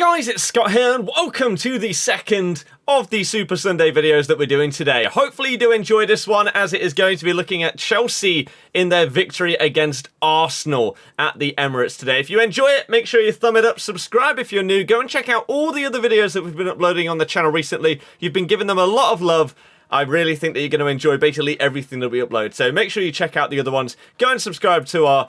guys, it's Scott here and welcome to the second of the Super Sunday videos that we're doing today. Hopefully you do enjoy this one, as it is going to be looking at Chelsea in their victory against Arsenal at the Emirates today. If you enjoy it, make sure you thumb it up, subscribe if you're new, go and check out all the other videos that we've been uploading on the channel recently. You've been giving them a lot of love. I really think that you're going to enjoy basically everything that we upload. So make sure you check out the other ones. Go and subscribe to our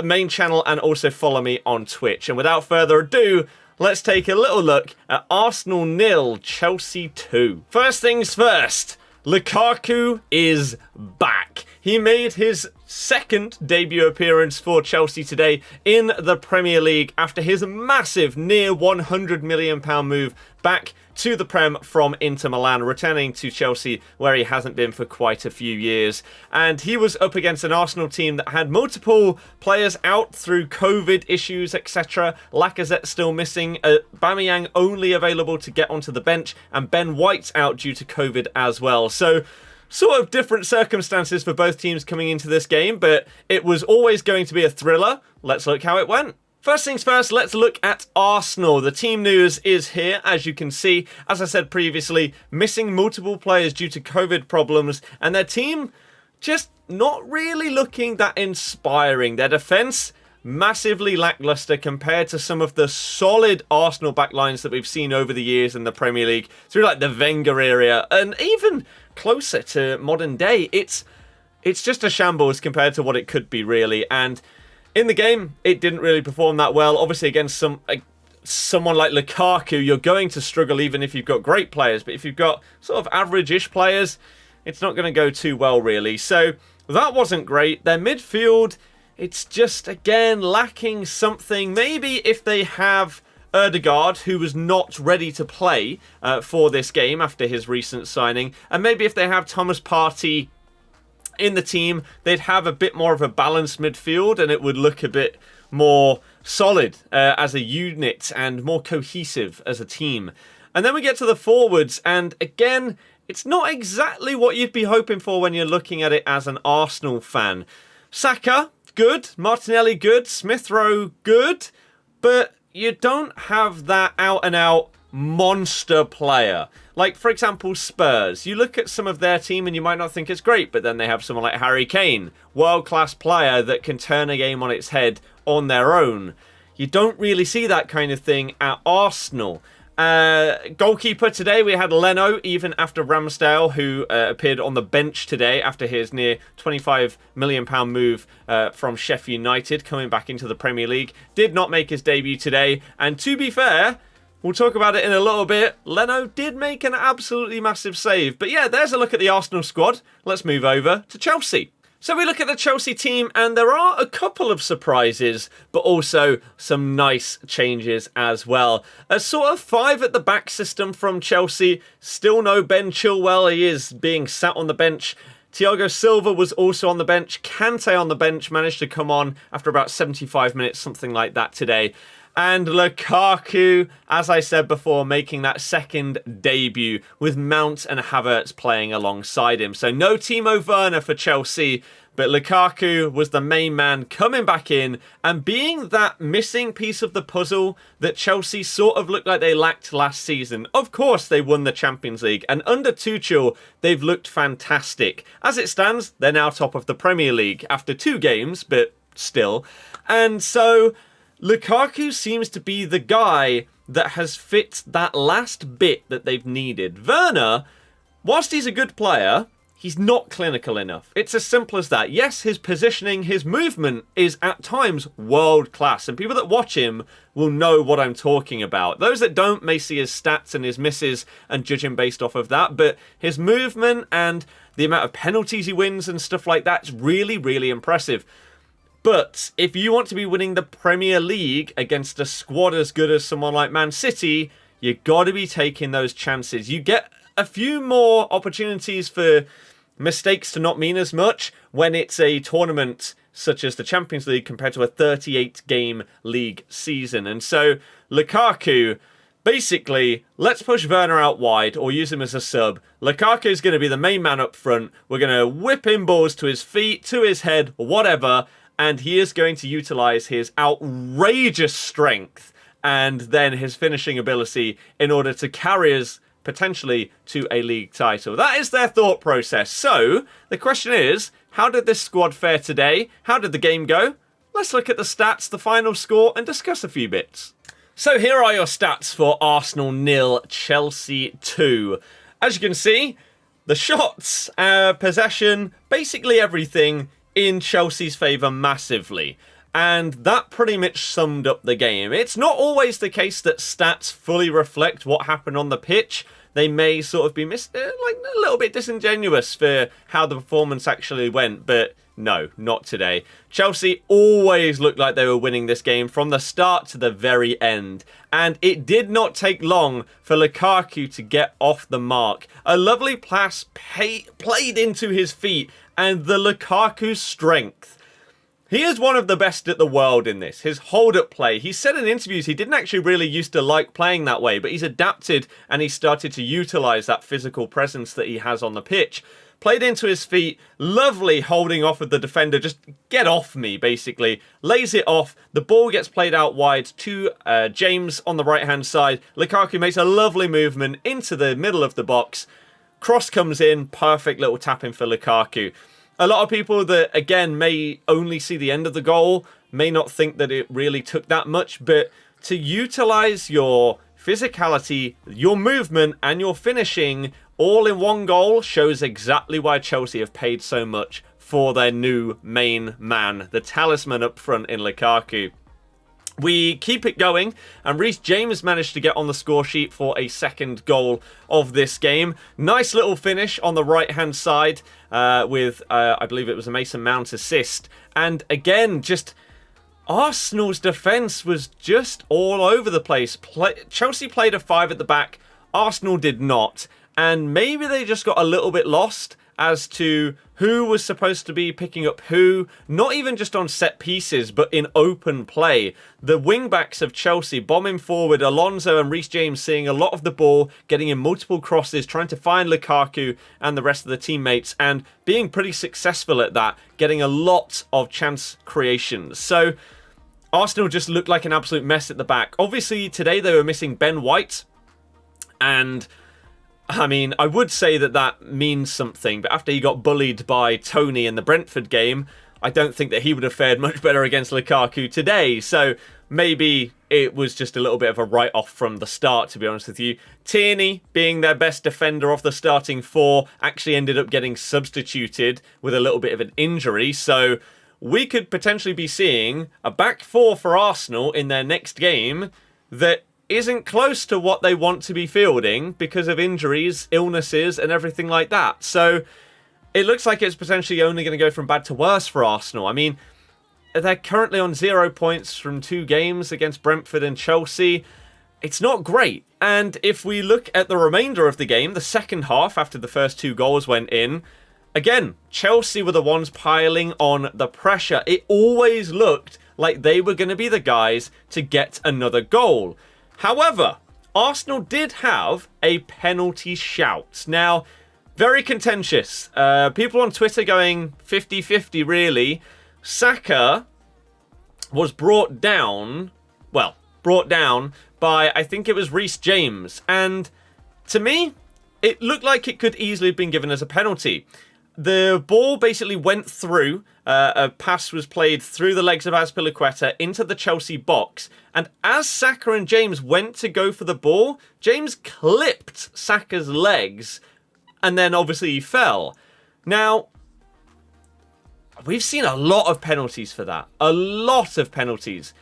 main channel and also follow me on Twitch. And without further ado, let's take a little look at Arsenal 0, Chelsea 2. First things first, Lukaku is back. He made his second debut appearance for Chelsea today in the Premier League after his massive near £100 million move back to the Prem from Inter Milan, returning to Chelsea where he hasn't been for quite a few years. And he was up against an Arsenal team that had multiple players out through COVID issues, etc. Lacazette still missing, Aubameyang only available to get onto the bench, and Ben White out due to COVID as well. So sort of different circumstances for both teams coming into this game, but it was always going to be a thriller. Let's look how it went. First things first, let's look at Arsenal. The team news is here, as you can see. As I said previously, missing multiple players due to COVID problems, and their team just not really looking that inspiring. Their defence, massively lacklustre compared to some of the solid Arsenal backlines that we've seen over the years in the Premier League, through like the Wenger era, and even closer to modern day. It's just a shambles compared to what it could be, really. And in the game, it didn't really perform that well. Obviously, against someone like Lukaku, you're going to struggle even if you've got great players. But if you've got sort of average-ish players, it's not going to go too well, really. So that wasn't great. Their midfield, it's just, again, lacking something. Maybe if they have Ødegaard, who was not ready to play for this game after his recent signing, and maybe if they have Thomas Partey in the team, they'd have a bit more of a balanced midfield and it would look a bit more solid as a unit and more cohesive as a team. And then we get to the forwards, and again, it's not exactly what you'd be hoping for when you're looking at it as an Arsenal fan. Saka, good. Martinelli, good. Smith Rowe, good. But you don't have that out-and-out monster player. Like, for example, Spurs. You look at some of their team and you might not think it's great, but then they have someone like Harry Kane, world-class player that can turn a game on its head on their own. You don't really see that kind of thing at Arsenal. Goalkeeper today, we had Leno, even after Ramsdale, who appeared on the bench today after his near £25 million move from Sheffield United, coming back into the Premier League. Did not make his debut today, and to be fair, we'll talk about it in a little bit, Leno did make an absolutely massive save. But yeah, there's a look at the Arsenal squad. Let's move over to Chelsea. So we look at the Chelsea team, and there are a couple of surprises, but also some nice changes as well. A sort of 5 at the back system from Chelsea. Still no Ben Chilwell. He is being sat on the bench. Thiago Silva was also on the bench. Kante on the bench, managed to come on after about 75 minutes, something like that today. And Lukaku, as I said before, making that second debut with Mount and Havertz playing alongside him. So no Timo Werner for Chelsea, but Lukaku was the main man coming back in and being that missing piece of the puzzle that Chelsea sort of looked like they lacked last season. Of course, they won the Champions League, and under Tuchel, they've looked fantastic. As it stands, they're now top of the Premier League after 2 games, but still. And so Lukaku seems to be the guy that has fit that last bit that they've needed. Werner, whilst he's a good player, he's not clinical enough. It's as simple as that. Yes, his positioning, his movement is at times world class, and people that watch him will know what I'm talking about. Those that don't may see his stats and his misses and judge him based off of that, but his movement and the amount of penalties he wins and stuff like that's really, really impressive. But if you want to be winning the Premier League against a squad as good as someone like Man City, you got to be taking those chances. You get a few more opportunities for mistakes to not mean as much when it's a tournament such as the Champions League compared to a 38-game league season. And so Lukaku, basically, let's push Werner out wide or use him as a sub. Lukaku is going to be the main man up front. We're going to whip in balls to his feet, to his head, whatever. And he is going to utilise his outrageous strength and then his finishing ability in order to carry us potentially to a league title. That is their thought process. So the question is, how did this squad fare today? How did the game go? Let's look at the stats, the final score, and discuss a few bits. So here are your stats for Arsenal 0, Chelsea 2. As you can see, the shots, possession, basically everything in Chelsea's favour massively. And that pretty much summed up the game. It's not always the case that stats fully reflect what happened on the pitch. They may sort of be like a little bit disingenuous for how the performance actually went, but no, not today. Chelsea always looked like they were winning this game from the start to the very end. And it did not take long for Lukaku to get off the mark. A lovely pass played into his feet, and the Lukaku strength. He is one of the best at the world in this. His hold-up play. He said in interviews he didn't actually really used to like playing that way, but he's adapted and he started to utilise that physical presence that he has on the pitch. Played into his feet, lovely holding off of the defender, just get off me, basically. Lays it off, the ball gets played out wide to James on the right-hand side. Lukaku makes a lovely movement into the middle of the box. Cross comes in, perfect little tap-in for Lukaku. A lot of people that, again, may only see the end of the goal, may not think that it really took that much, but to utilise your physicality, your movement, and your finishing all in one goal shows exactly why Chelsea have paid so much for their new main man, the talisman up front in Lukaku. We keep it going, and Reece James managed to get on the score sheet for a second goal of this game. Nice little finish on the right-hand side with, I believe it was a Mason Mount assist. And again, just Arsenal's defence was just all over the place. Chelsea played a 5 at the back, Arsenal did not. And maybe they just got a little bit lost as to who was supposed to be picking up who, not even just on set pieces, but in open play. The wing-backs of Chelsea bombing forward, Alonso and Reece James seeing a lot of the ball, getting in multiple crosses, trying to find Lukaku and the rest of the teammates, and being pretty successful at that, getting a lot of chance creations. So Arsenal just looked like an absolute mess at the back. Obviously, today they were missing Ben White, and I mean, I would say that that means something, but after he got bullied by Tony in the Brentford game, I don't think that he would have fared much better against Lukaku today. So maybe it was just a little bit of a write-off from the start, to be honest with you. Tierney, being their best defender of the starting 4, actually ended up getting substituted with a little bit of an injury. So we could potentially be seeing a back 4 for Arsenal in their next game that isn't close to what they want to be fielding because of injuries, illnesses, and everything like that. So it looks like it's potentially only going to go from bad to worse for Arsenal. I mean, they're currently on 0 points from 2 games against Brentford and Chelsea. It's not great. And if we look at the remainder of the game, the second half, after the first 2 goals went in, again, Chelsea were the ones piling on the pressure. It always looked like they were going to be the guys to get another goal. However, Arsenal did have a penalty shout. Now, very contentious. People on Twitter going 50-50 really. Saka was brought down by, I think it was Reece James. And to me, it looked like it could easily have been given as a penalty. The ball basically went through, a pass was played through the legs of Azpilicueta into the Chelsea box, and as Saka and James went to go for the ball, James clipped Saka's legs, and then obviously he fell. Now, we've seen a lot of penalties for that, a lot of penalties,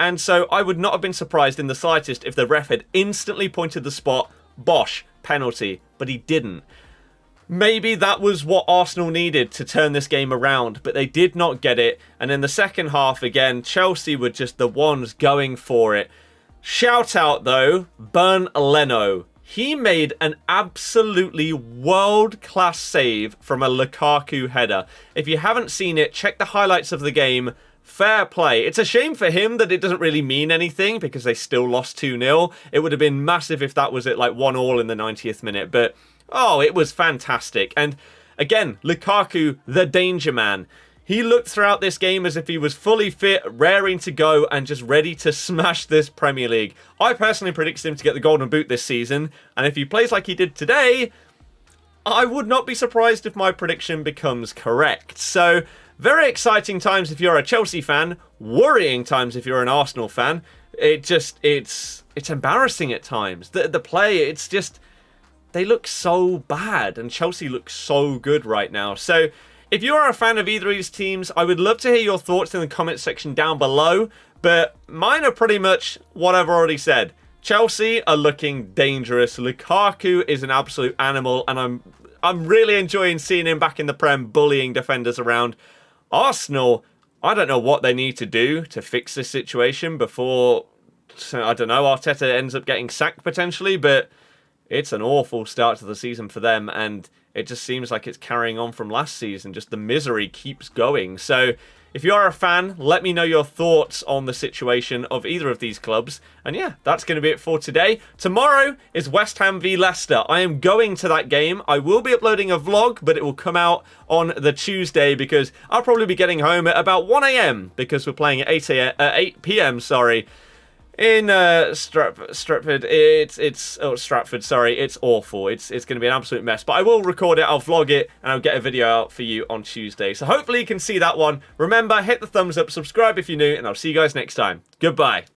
and so I would not have been surprised in the slightest if the ref had instantly pointed the spot, bosh, penalty, but he didn't. Maybe that was what Arsenal needed to turn this game around, but they did not get it. And in the second half, again, Chelsea were just the ones going for it. Shout out, though, Bernd Leno. He made an absolutely world-class save from a Lukaku header. If you haven't seen it, check the highlights of the game. Fair play. It's a shame for him that it doesn't really mean anything because they still lost 2-0. It would have been massive if that was at like 1-1 in the 90th minute, but oh, it was fantastic. And again, Lukaku, the danger man. He looked throughout this game as if he was fully fit, raring to go, and just ready to smash this Premier League. I personally predicted him to get the Golden Boot this season, and if he plays like he did today, I would not be surprised if my prediction becomes correct. So, very exciting times if you're a Chelsea fan, worrying times if you're an Arsenal fan. It's embarrassing at times. The play, it's just, they look so bad, and Chelsea looks so good right now. So, if you are a fan of either of these teams, I would love to hear your thoughts in the comment section down below, but mine are pretty much what I've already said. Chelsea are looking dangerous. Lukaku is an absolute animal, and I'm really enjoying seeing him back in the Prem, bullying defenders around. Arsenal, I don't know what they need to do to fix this situation before, I don't know, Arteta ends up getting sacked potentially, but it's an awful start to the season for them, and it just seems like it's carrying on from last season. Just the misery keeps going. So if you are a fan, let me know your thoughts on the situation of either of these clubs. And yeah, that's going to be it for today. Tomorrow is West Ham v Leicester. I am going to that game. I will be uploading a vlog, but it will come out on the Tuesday because I'll probably be getting home at about 1 AM because we're playing at 8 PM, sorry. In Stratford, Stratford, sorry, it's awful. It's going to be an absolute mess. But I will record it, I'll vlog it, and I'll get a video out for you on Tuesday. So hopefully you can see that one. Remember, hit the thumbs up, subscribe if you're new, and I'll see you guys next time. Goodbye.